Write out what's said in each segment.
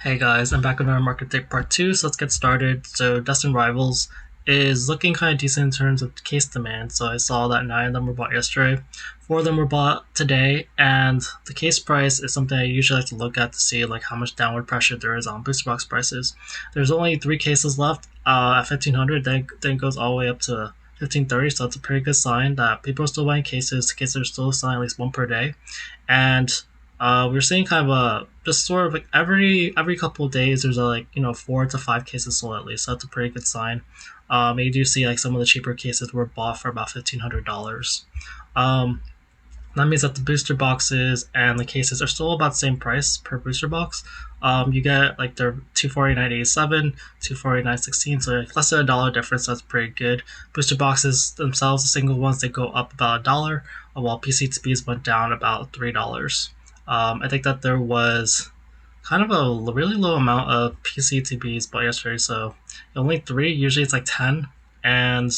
Hey guys, I'm back with our market take part 2, so let's get started. So Destin Rivals is looking kind of decent in terms of case demand. So I saw that 9 of them were bought yesterday, 4 of them were bought today, and the case price is something I usually like to look at to see like how much downward pressure there is on booster box prices. There's only 3 cases left at 1500, then it goes all the way up to 1530, so that's a pretty good sign that people are still buying cases. Cases are still selling at least one per day, and we're seeing kind of a just sort of like every couple of days there's a 4 to 5 cases sold at least. So that's a pretty good sign. You do see like some of the cheaper cases were bought for about $1,500. Um, that means that the booster boxes and the cases are still about the same price per booster box. You get like they're 249.87, 249.16, so like less than $1 difference. That's pretty good. Booster boxes themselves, the single ones, they go up about $1, while PCTBs went down about $3. I think that there was kind of a really low amount of PCTBs bought yesterday, so only 3. Usually it's like 10, and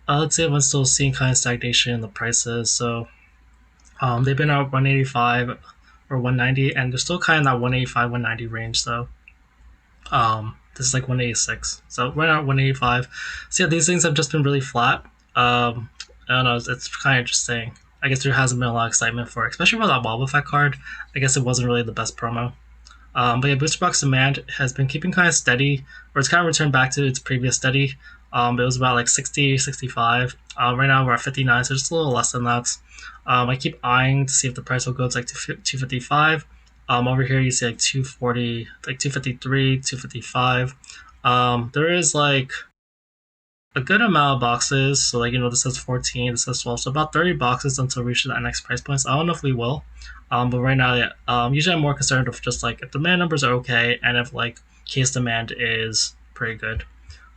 let's say I'm still seeing kind of stagnation in the prices. So they've been at 185 or 190, and they're still kind of in that 185, 190 range. So this is like 186. So right now 185. So yeah, these things have just been really flat. I don't know. It's kind of interesting. I guess there hasn't been a lot of excitement for it, especially for that Wobble Effect card. I guess it wasn't really the best promo. But yeah, booster box demand has been keeping kind of steady, or it's kind of returned back to its previous steady. It was about like 60, 65. Right now we're at 59, so just a little less than that. I keep eyeing to see if the price will go to like 255. Over here you see like 240, like 253, 255. There is like a good amount of boxes. So like this says 14, this says 12, so about 30 boxes until we reach that next price point. So I don't know if we will. But right now, yeah, usually I'm more concerned with just like if demand numbers are okay and if like case demand is pretty good.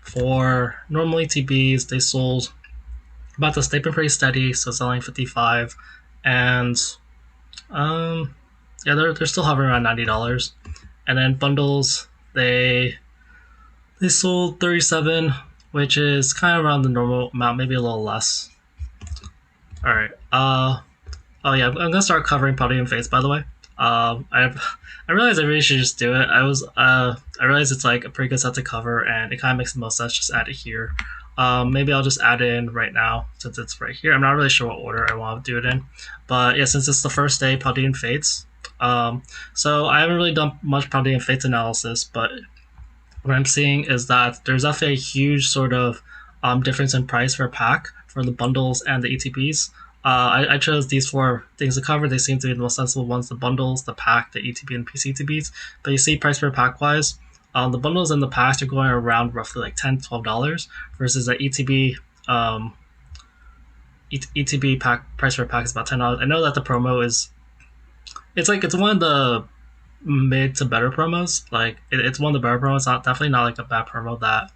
For normal ETBs, they sold about this. They've been pretty steady, so selling 55, and yeah, they're still hovering around $90. And then bundles, they sold 37, which is kind of around the normal amount, maybe a little less. All right. Oh yeah, I'm gonna start covering Paldean Fates. By the way, I realized I really should just do it. I realized it's like a pretty good set to cover, and it kind of makes the most sense just add it here. Maybe I'll just add it in right now since it's right here. I'm not really sure what order I want to do it in, but yeah, since it's the first day, Paldean Fates. So I haven't really done much Paldean Fates analysis, but what I'm seeing is that there's definitely a huge sort of difference in price for a pack for the bundles and the ETBs. I chose these 4 things to cover. They seem to be the most sensible ones: the bundles, the pack, the ETB, and PCTBs. But you see, price per pack wise, the bundles and the packs are going around roughly like $10, $12 versus the ETB ETB pack price per pack is about $10. I know that the promo is it's one of the mid to better promos. Like it's one of the better promos. Not definitely not like a bad promo that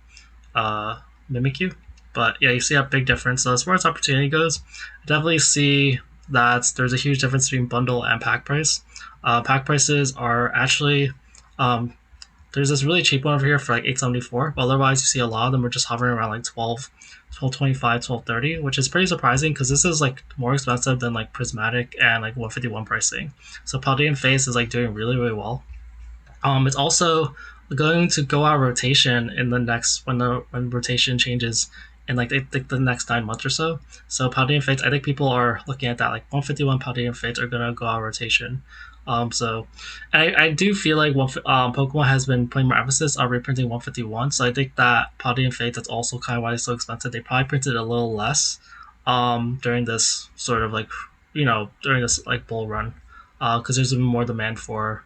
mimic you. But yeah, you see a big difference. So as far as opportunity goes, I definitely see that there's a huge difference between bundle and pack price. Pack prices are actually there's this really cheap one over here for like $8.74, but otherwise you see a lot of them are just hovering around like 12, 12.25, 12.30, which is pretty surprising because this is like more expensive than like Prismatic and like 151 pricing. So Paldean Face is like doing really, really well. It's also going to go out of rotation in the next when rotation changes in like I think the next 9 months or so. So Paldean Fates, I think people are looking at that like 151 Paldean Fates are gonna go out of rotation. So I do feel like Pokemon has been putting more emphasis on reprinting 151. So I think that Paldean Fates, that's also kind of why it's so expensive. They probably printed a little less during this sort of like during this like bull run because there's been more demand for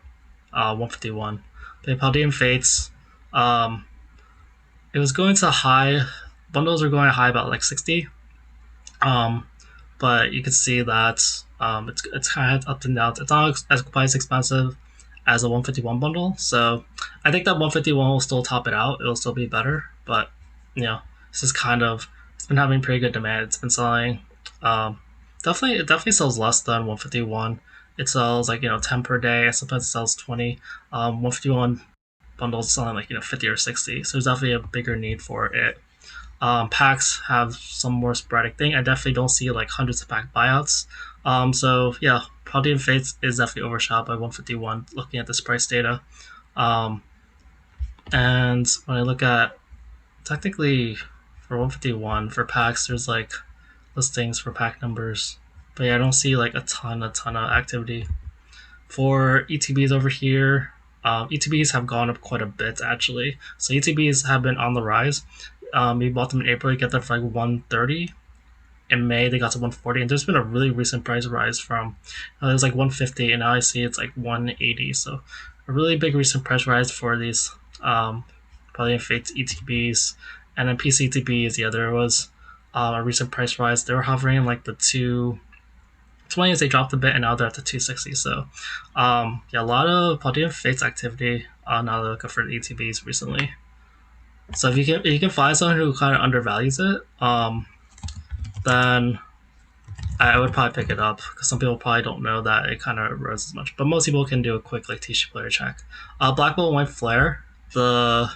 151. The Paldean Fates, it was going to high. Bundles are going to high about like 60. But you can see that it's kind of up and down. It's not as quite as expensive as a 151 bundle. So I think that 151 will still top it out. It'll still be better. But this is kind of it's been having pretty good demand. It's been selling. It definitely sells less than 151. It sells like 10 per day. Sometimes it sells 20. 151 bundles selling like 50 or 60. So there's definitely a bigger need for it. Packs have some more sporadic thing. I definitely don't see like hundreds of pack buyouts. So yeah, Paldean Fates is definitely overshot by 151 looking at this price data. Um, and when I look at technically for 151 for packs, there's like listings for pack numbers, but yeah, I don't see like a ton of activity. For ETBs over here, ETBs have gone up quite a bit actually. So ETBs have been on the rise. We bought them in April, you get them for like 130. In May, they got to 140, and there's been a really recent price rise from it was like 150, and now I see it's like 180. So a really big recent price rise for these Paldean Fates ETBs, and then PCTBs. Yeah, there was a recent price rise. They were hovering in like the 220s. They dropped a bit, and now they're at the 260. So yeah, a lot of Paldean Fates activity now they're looking for the ETBs recently. So if you can find someone who kind of undervalues it, then I would probably pick it up because some people probably don't know that it kind of rose as much. But most people can do a quick like T-shirt player check. Black Bull and White Flare, the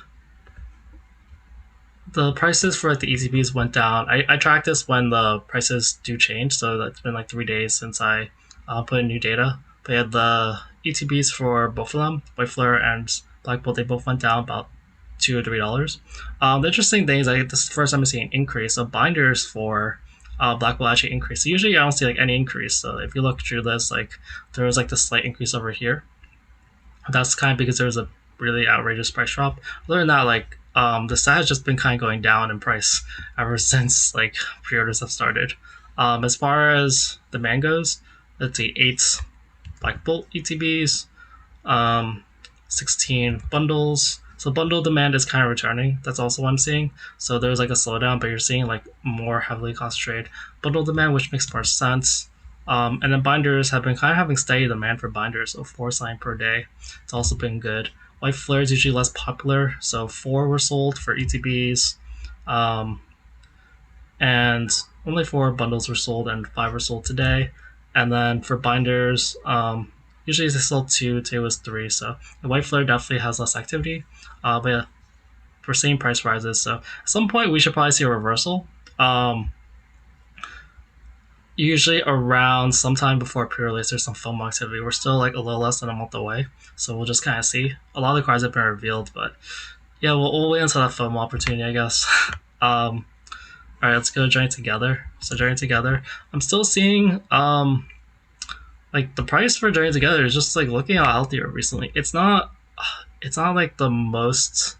prices for like the ETBs went down. I tracked this when the prices do change, so that's been like 3 days since I put in new data. But yeah, the ETBs for both of them, White Flare and Black Bull, they both went down about $2 or $3. The interesting thing is like this is the first time I'm seeing an increase. So binders for Black Bull actually increased. So usually I don't see like any increase. So if you look through this, like there was like this slight increase over here. That's kind of because there was a really outrageous price drop. Other than that, like the stat has just been kind of going down in price ever since like pre-orders have started. As far as demand goes, let's see, 8 Black Bolt ETBs, 16 bundles. So bundle demand is kind of returning. That's also what I'm seeing. So there's like a slowdown, but you're seeing like more heavily concentrated bundle demand, which makes more sense. And then binders have been kind of having steady demand for binders, so 4 signed per day. It's also been good. White Flare is usually less popular, so 4 were sold for ETBs, and only 4 bundles were sold, and 5 were sold today. And then for binders, usually they sold 2, today was 3. So the White Flare definitely has less activity, but yeah, we're seeing price rises. So at some point we should probably see a reversal. Usually around sometime before pre-release, there's some FOMO activity. We're still like a little less than a month away, so we'll just kind of see. A lot of the cards have been revealed, but yeah, we'll wait until that FOMO opportunity, I guess. All right, let's go join together. So join together. I'm still seeing like the price for joining together is just like looking out healthier recently. It's not like the most.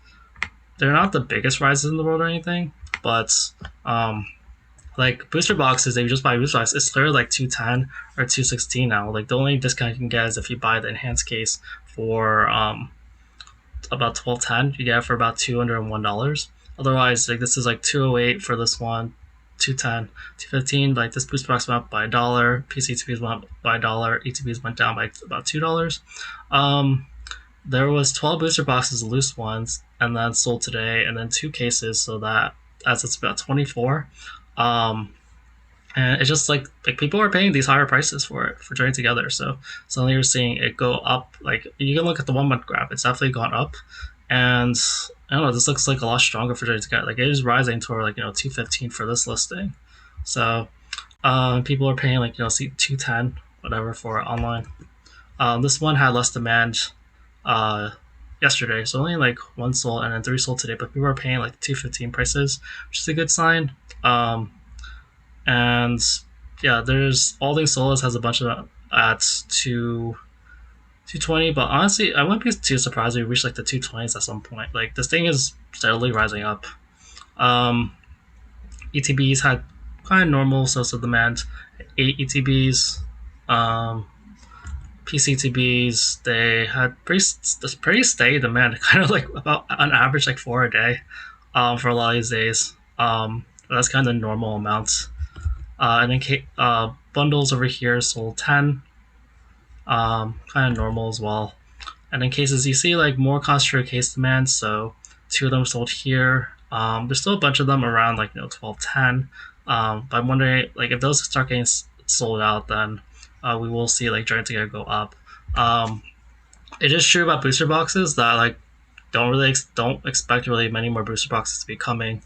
They're not the biggest rises in the world or anything, but like booster boxes, if you just buy booster box, it's clearly like 210 or 216 now. Like the only discount you can get is if you buy the enhanced case for about 1210, you get it for about $201. Otherwise, like this is like 208 for this one, 210, 215. Like this booster box went up by $1, PCTBs went up by $1, ETBs went down by about $2. There was 12 booster boxes, loose ones, and then sold today, and then 2 cases, so that adds it's about 24. And it's just like people are paying these higher prices for it for joining together. So suddenly you're seeing it go up. Like you can look at the 1 month graph; it's definitely gone up. And I don't know, this looks like a lot stronger for joining together. Like it is rising toward like 215 for this listing. So people are paying like 210 whatever for it online. This one had less demand yesterday, so only like 1 sold and then 3 sold today. But people are paying like 215 prices, which is a good sign. And yeah, there's All Things Solas has a bunch of at 220, but honestly, I wouldn't be too surprised if we reach like the 220s at some point. Like this thing is steadily rising up. ETBs had kind of normal social demand, 8 ETBs. PCTBs, they had pretty steady demand, kind of like about on average like 4 a day for a lot of these days. That's kind of the normal amount. And then bundles over here sold 10, kind of normal as well. And in cases, you see like more concentrated case demand, so 2 of them sold here. There's still a bunch of them around like 12, 10. But I'm wondering like if those start getting sold out, then we will see like joining together go up. It is true about booster boxes that like don't expect really many more booster boxes to be coming.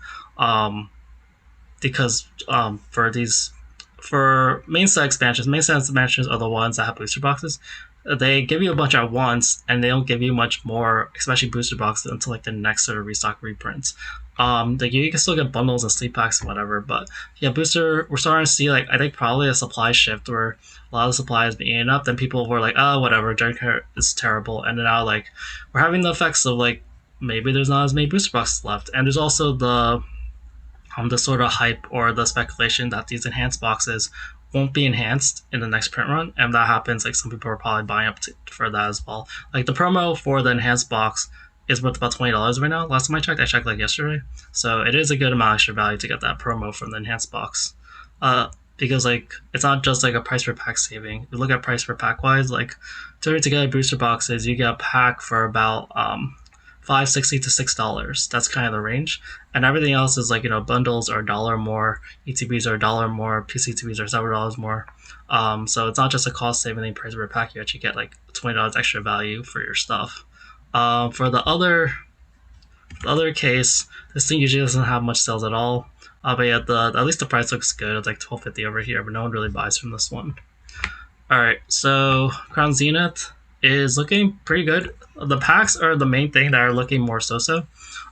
Because for main set expansions are the ones that have booster boxes. they give you a bunch at once, and they don't give you much more, especially booster boxes, until like the next sort of restock reprints. Like you can still get bundles and sleep packs and whatever, but yeah, booster, we're starting to see like I think probably a supply shift where a lot of the supply has been eaten up. Then people were like, oh, whatever, Gen is terrible, and then now like we're having the effects of like maybe there's not as many booster boxes left, and there's also the sort of hype or the speculation that these enhanced boxes won't be enhanced in the next print run, and that happens. Like some people are probably buying up for that as well. Like the promo for the enhanced box is worth about $20 right now. Last time I checked like yesterday, so it is a good amount of extra value to get that promo from the enhanced box. Because like it's not just like a price per pack saving. If you look at price per pack wise, like to get booster boxes, you get a pack for about $5.60 to $6. That's kind of the range, and everything else is like bundles are $1 more, ETBs are $1 more, PCTBs are $7 more. So it's not just a cost saving price per pack. You actually get like $20 extra value for your stuff. For the other case, this thing usually doesn't have much sales at all. But yeah, at least the price looks good. It's like $12.50 over here, but no one really buys from this one. All right, so Crown Zenith is looking pretty good. The packs are the main thing that are looking more so.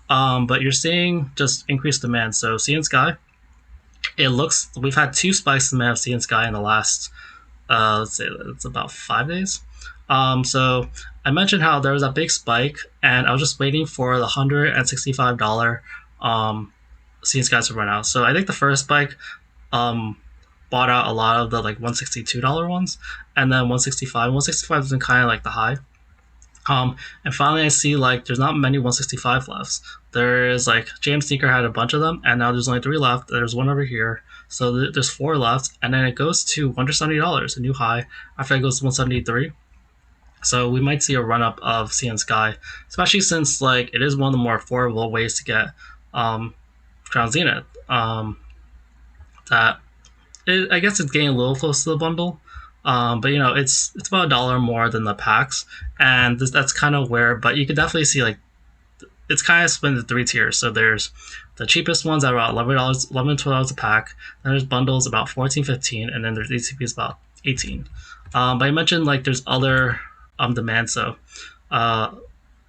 But you're seeing just increased demand. So Sea and Sky, we've had 2 spikes in demand of Sea and Sky in the last let's say it's about 5 days. So I mentioned how there was a big spike, and I was just waiting for the $165 Sea and Skies to run out. So I think the first spike bought out a lot of the like $162 ones, and then 165 has been kind of like the high. And finally I see like there's not many 165 left. There's like JM Sneaker had a bunch of them, and now there's only 3 left. There's one over here, so there's 4 left, and then it goes to $170, a new high, after it goes to 173. So we might see a run up of Sea and Sky, especially since like it is one of the more affordable ways to get Crown Zenith. I guess it's getting a little close to the bundle, but it's about $1 more than the packs, and that's kind of where. But you could definitely see like it's kind of split into 3 tiers. So there's the cheapest ones at about $11, $12 a pack. Then there's bundles about $14, $15, and then there's ETBs about $18. But I mentioned like there's other demand. So yeah,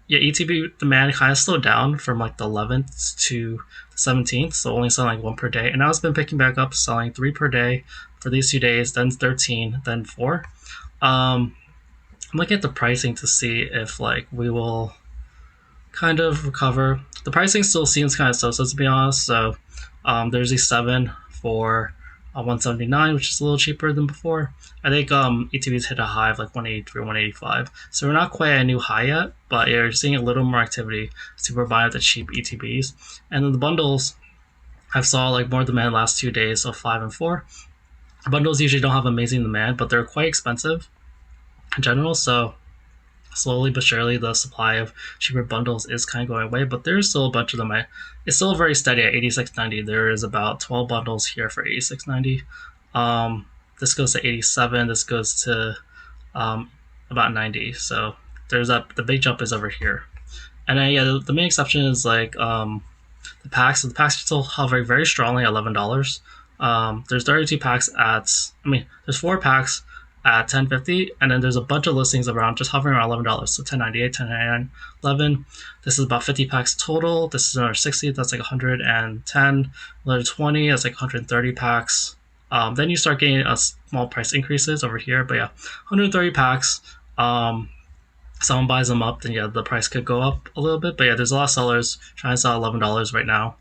ETB demand kind of slowed down from like the 11th to the 17th, so only selling like 1 per day. And now it's been picking back up, selling 3 per day for these 2 days, then 13, then 4. I'm looking at the pricing to see if like we will kind of recover. The pricing still seems kind of so to be honest. So there's a 7 for 179, which is a little cheaper than before. I think ETBs hit a high of like 183, 185. So we're not quite at a new high yet, but you're seeing a little more activity. So we're buying the cheap ETBs. And then the bundles have saw like more demand last 2 days, so 5 and 4. Bundles usually don't have amazing demand, but they're quite expensive in general. So slowly but surely the supply of cheaper bundles is kind of going away, but there's still a bunch of them. It's still very steady at $86.90. There is about 12 bundles here for $86.90. This goes to 87. This goes to about 90. So there's the big jump is over here. And then yeah, the main exception is like the packs. So the packs are still hovering very strongly at $11. There's 32 packs there's 4 packs at $10.50, and then there's a bunch of listings around just hovering around $11. So $10.98, $10.99, $11. This is about 50 packs total. This is another 60. That's like 110. Another 20. That's like 130 packs. Then you start getting small price increases over here. But yeah, 130 packs. Someone buys them up, then yeah, the price could go up a little bit. But yeah, there's a lot of sellers trying to sell $11 right now.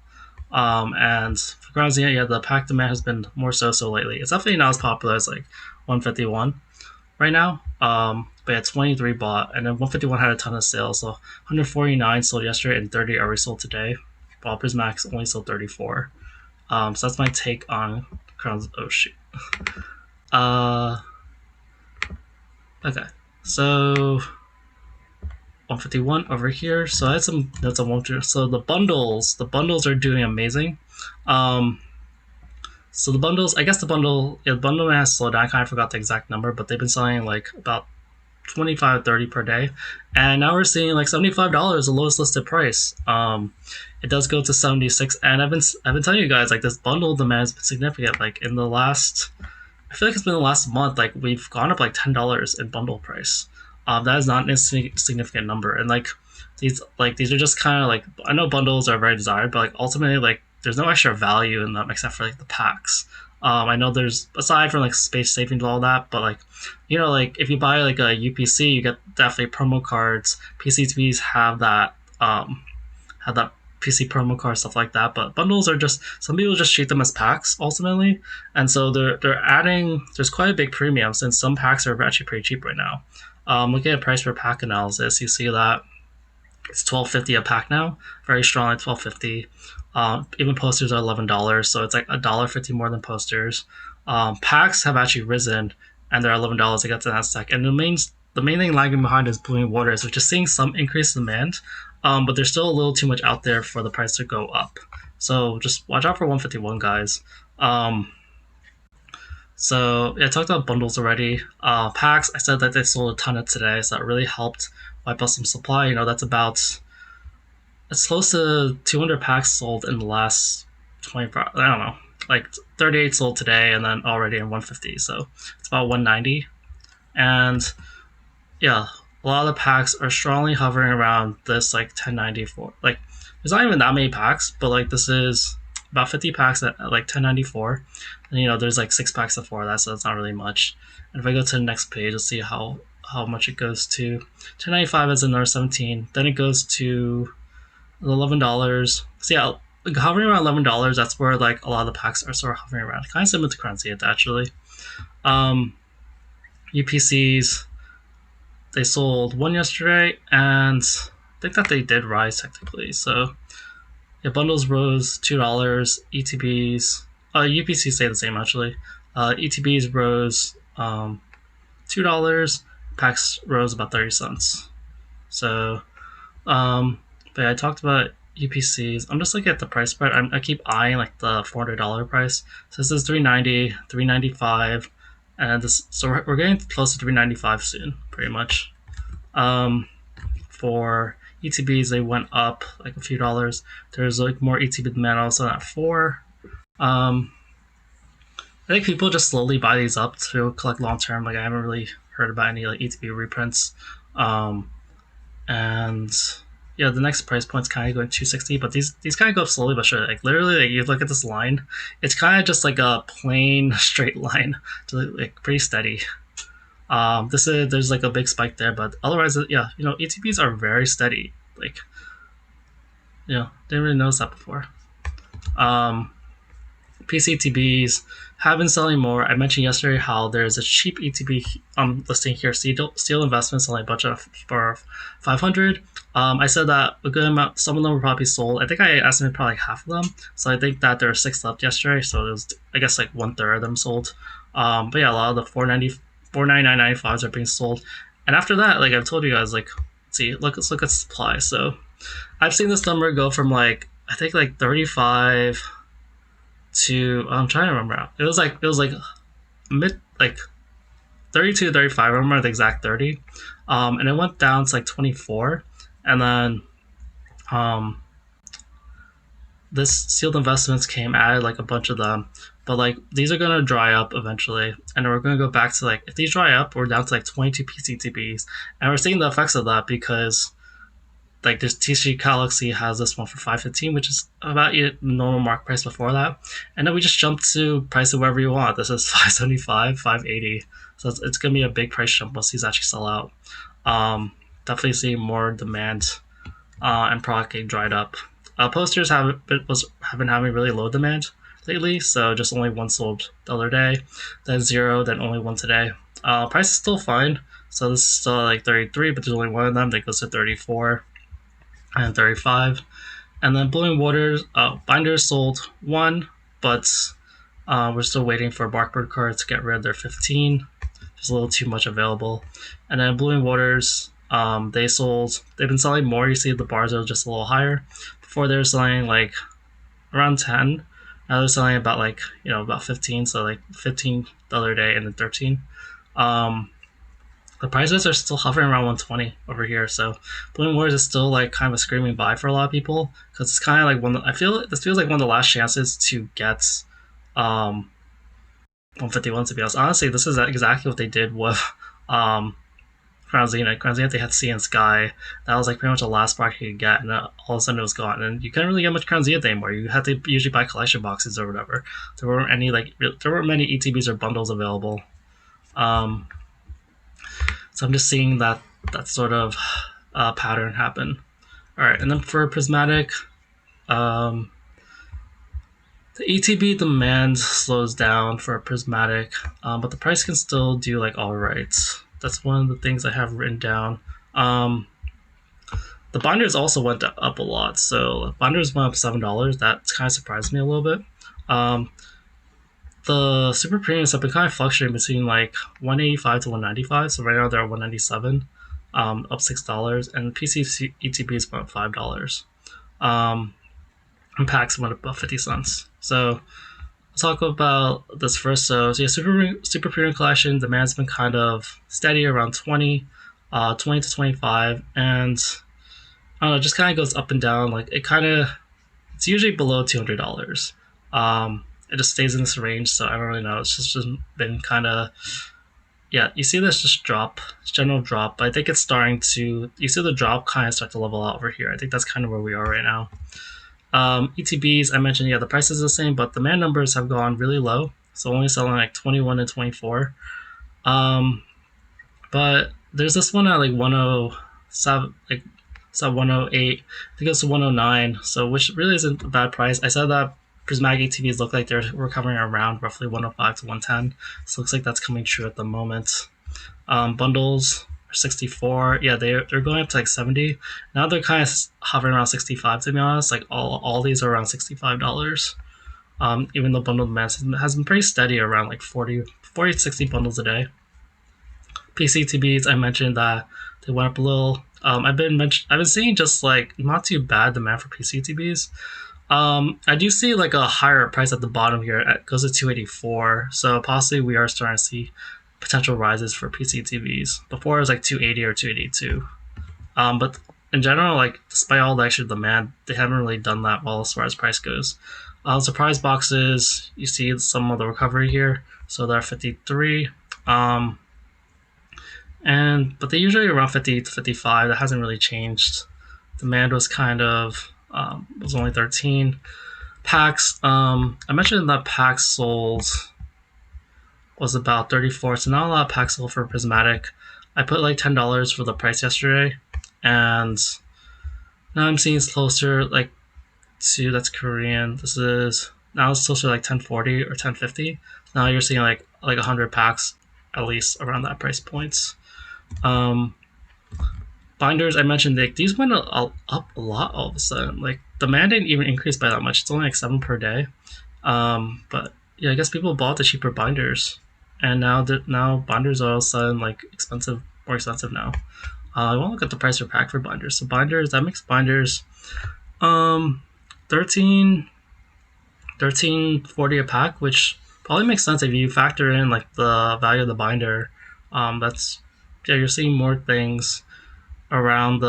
And for Crown Zenith, yeah, the pack demand has been more so lately. It's definitely not as popular as like 151 right now. But yeah, 23 bought, and then 151 had a ton of sales. So 149 sold yesterday, and 30 already sold today. While Prismax only sold 34. So that's my take on Crown's. Oh shoot. Okay, so 151 over here. So I had some notes on 152. So the bundles are doing amazing. So the bundles, I guess the bundle has slowed down. I kind of forgot the exact number, but they've been selling like about 25, 30 per day, and now we're seeing like $75, the lowest listed price. It does go to 76, and I've been telling you guys like this bundle demand has been significant. Like in the last, I feel like it's been the last month, like we've gone up like $10 in bundle price. That is not a significant number, and these are just kind of like, I know bundles are very desired, but like ultimately like there's no extra value in them except for like the packs. I know there's, aside from like space savings and all that, but like, like if you buy like a UPC, you get definitely promo cards. PCTVs have that PC promo card, stuff like that. But bundles are just, some people just treat them as packs ultimately, and so they're adding. There's quite a big premium since some packs are actually pretty cheap right now. Looking at price per pack analysis, you see that it's $12.50 a pack now, very strong at $12.50. Even posters are $11, so it's like $1.50 more than posters. Packs have actually risen, and they're $11 to get to that stack. And the main thing lagging behind is Blooming Waters, which is seeing some increased demand, but there's still a little too much out there for the price to go up. So just watch out for 151, guys. So yeah, I talked about bundles already. Packs, I said that they sold a ton of today, so that really helped wipe out some supply. That's about, it's close to 200 packs sold in the last 24. I don't know, like 38 sold today, and then already in 150. So it's about 190, and yeah, a lot of the packs are strongly hovering around this like 1094. Like there's not even that many packs, but like this is about 50 packs at like 1094, and there's like 6 packs before that, so that's not really much. And if I go to the next page, let's see how much it goes to. 1095 is another 17. Then it goes to $11. So yeah, like hovering around $11. That's where like a lot of the packs are sort of hovering around. Kind of similar to currency, actually. UPCs, they sold one yesterday, and I think that they did rise technically. So yeah, bundles rose $2. ETBs, UPCs stay the same actually. ETBs rose $2. Packs rose about 30 cents. So, but yeah, I talked about UPCs. I'm just looking at the price spread. I keep eyeing like the $400 price. So this is $390, $395, and this. So we're getting close to $395 soon, pretty much. For ETBs, they went up like a few dollars. There's like more ETB demand also at $4. I think people just slowly buy these up to collect long term. Like I haven't really heard about any like ETB reprints. And yeah, the next price point's kind of going 260, but these kind of go up slowly but surely. Like literally, like you look at this line, it's kind of just like a plain straight line, to like pretty steady. There's like a big spike there, but otherwise, yeah, ETBs are very steady. Like, didn't really notice that before. PCTBs have been selling more. I mentioned yesterday how there's a cheap ETB listing here. Steel Investments only budget for 500. I said that a good amount, some of them were probably sold. I think I estimated probably half of them. So I think that there were 6 left yesterday. So it was, I guess, like 1/3 of them sold. But yeah, a lot of the 499.95s are being sold. And after that, like I've told you guys, like, let's look at supply. So I've seen this number go from like, I think like 35 to, I'm trying to remember. It was like mid, like 32 to 35. I remember the exact 30. And it went down to like 24. And then this sealed investments came, added like a bunch of them. But like these are gonna dry up eventually, and we're gonna go back to like, if these dry up, we're down to like 22 PCTBs, and we're seeing the effects of that because like this TC Galaxy has this one for 515, which is about your normal market price before that, and then we just jumped to price it wherever you want. This is 575, 580, so it's gonna be a big price jump once these actually sell out. Definitely seeing more demand and product getting dried up. Posters have been having really low demand lately, so just only one sold the other day, then 0, then only one today. Price is still fine, so this is still like 33, but there's only one of them that goes to 34 and 35. And then Blooming Waters, binders sold 1, but we're still waiting for Barkbird cards to get rid of their 15. There's a little too much available. And then Blooming Waters, they've been selling more. You see the bars are just a little higher. Before they were selling like around 10. Now they're selling about like, about 15, so like 15 the other day and then 13. The prices are still hovering around 120 over here, so Blooming Waters is still like kind of a screaming buy for a lot of people, because it's kind of like this feels like one of the last chances to get 151, to be honest. Honestly, this is exactly what they did with Crown Zenith. Crown Zenith, they had Sea and Sky. That was like pretty much the last product you could get, and all of a sudden it was gone. And you couldn't really get much Crown Zenith anymore. You had to usually buy collection boxes or whatever. There weren't many ETBs or bundles available. So I'm just seeing that sort of pattern happen. All right, and then for Prismatic, the ETB demand slows down for Prismatic, but the price can still do like all right. That's one of the things I have written down. The binders also went up a lot, so binders went up $7. That kind of surprised me a little bit. The super premiums have been kind of fluctuating between like 185 to 195. So right now they're at 197, up $6, and PC ETBs went up $5. And packs went up about 50 cents. So let's talk about this first. So yeah, super premium collection demand's been kind of steady around 20 to 25, and I don't know, it just kind of goes up and down. Like it's usually below $200. It just stays in this range, so I don't really know. It's just been kind of, yeah, you see this just drop, general drop, but I think it's starting to, you see the drop kind of start to level out over here. I think that's kind of where we are right now. ETBs, I mentioned, yeah, the price is the same, but demand numbers have gone really low, so only selling like 21 and 24. But there's this one at like 107, like it's at 108. I think it's 109, so which really isn't a bad price. I said that Prismatic ETBs look like they're recovering around roughly 105 to 110, so it looks like that's coming true at the moment. Bundles are 64. Yeah, they're going up to like 70. Now they're kind of hovering around 65, to be honest. Like all these are around $65. Even though bundle demand has been pretty steady around like 40 to 60 bundles a day. PC ETBs, I mentioned that they went up a little. I've been seeing just like not too bad demand for PC ETBs. I do see like a higher price at the bottom here. It goes to 284, so possibly we are starting to see potential rises for PC TVs. Before it was like 280 or 282. But in general, like despite all the extra demand, they haven't really done that well as far as price goes. Surprise boxes, you see some of the recovery here, so they're 53. But they usually around 50 to 55. That hasn't really changed. Demand was kind of was only 13. Packs, I mentioned that packs sold was about 34, so not a lot of packs sold for Prismatic. I put like $10 for the price yesterday, and now I'm seeing it's closer like to, that's Korean. This is now it's closer to like 1040 or 1050. Now you're seeing like 100 packs at least around that price points. Binders, I mentioned these went up a lot all of a sudden. Like demand didn't even increase by that much. It's only like 7 per day. But yeah, I guess people bought the cheaper binders, and now binders are all of a sudden like more expensive now. I want to look at the price per pack for binders. So binders, that makes binders, 13.40 a pack, which probably makes sense if you factor in like the value of the binder. You're seeing more things around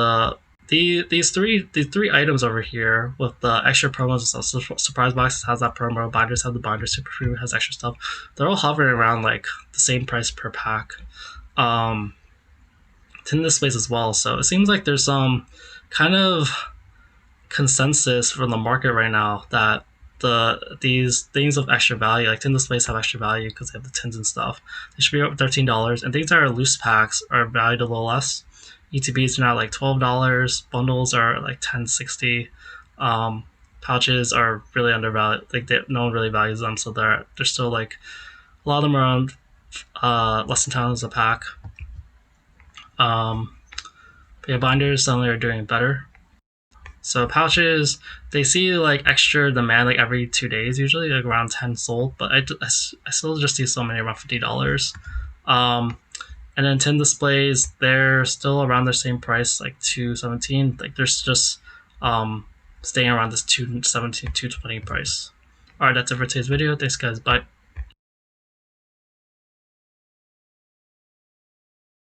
these three items over here with the extra promos and stuff. So surprise boxes has that promo, binders have the binder, super premium has extra stuff. They're all hovering around like the same price per pack. In this space as well. So it seems like there's some kind of consensus from the market right now that these things of extra value, like tin displays, have extra value because they have the tins and stuff. They should be up $13, and things that are loose packs are valued a little less. ETBs are now like $12. Bundles are like $10.60. Pouches are really undervalued. Like no one really values them, so they're still like a lot of them are around less than $10 a pack. But yeah, binders suddenly are doing better. So pouches, they see like extra demand like every 2 days, usually like around 10 sold, but I still just see so many around $50. And then tin displays, they're still around the same price, like $217. Like they're just staying around this $217, $220 price. Alright, that's it for today's video. Thanks guys, bye.